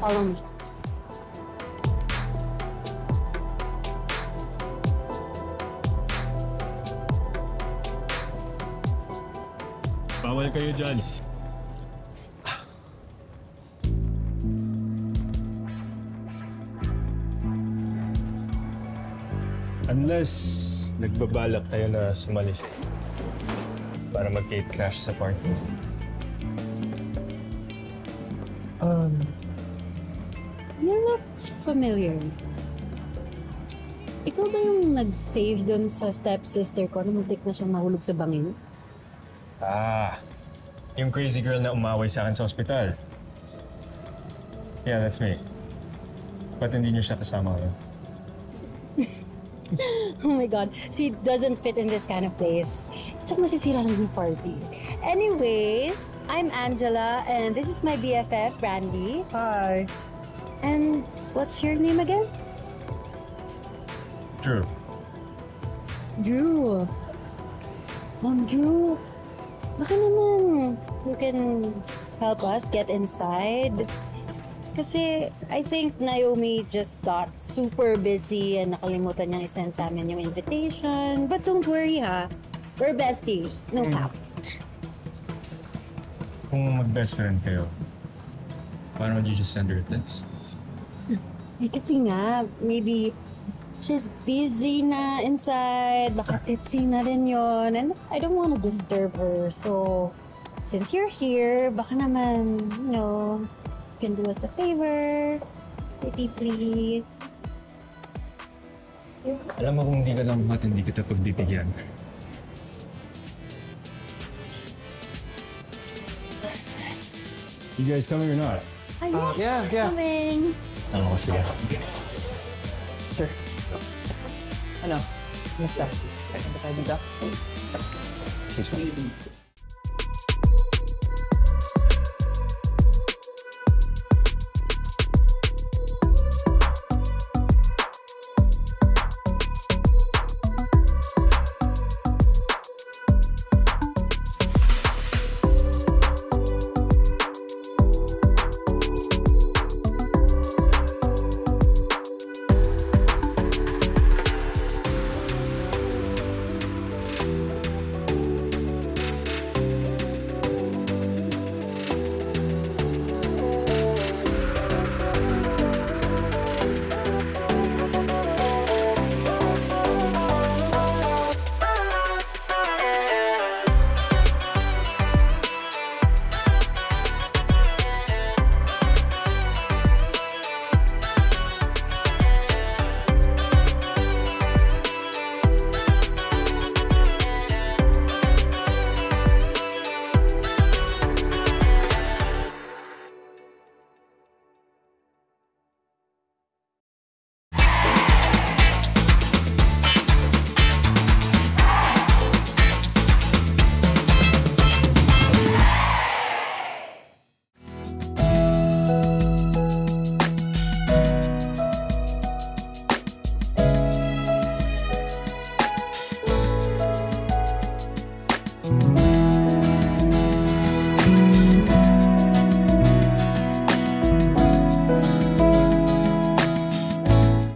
Follow me. Bawal kayo dyan. Unless nagbabalak tayo na sumalis para mag-gate crash sa party. You look familiar. Ikaw ba yung nag-save doon sa stepsister ko na muntik na siyang mahulog sa bangin? Yung crazy girl na umaway sa akin sa ospital. Yeah, that's me. Ba't hindi niyo siya kasama ngayon? Oh my God, she doesn't fit in this kind of place. Tsaka masisira lang yung party. Anyways, I'm Angela and this is my BFF, Brandy. Hi. And what's your name again? Drew. Drew. Drew, baka naman you can help us get inside. Kasi I think Naomi just got super busy and nakalimutan niyang isend sa amin yung invitation. But don't worry ha, we're besties, no cap. Kung mag-best friend kayo, why don't you just send her a text? Eh kasi nga, maybe she's busy na inside, baka tipsy na rin yun, and I don't want to disturb her. So, since you're here, baka naman, you know, you can do us a favor. Pretty please. Alam mo kung hindi ka lang mat, hindi kita pagbibigyan. You guys coming or not? Yes, yeah. coming. Ano ko sila? Sure. Ano? Kumusta? Ano ba tayo dito? Excuse me.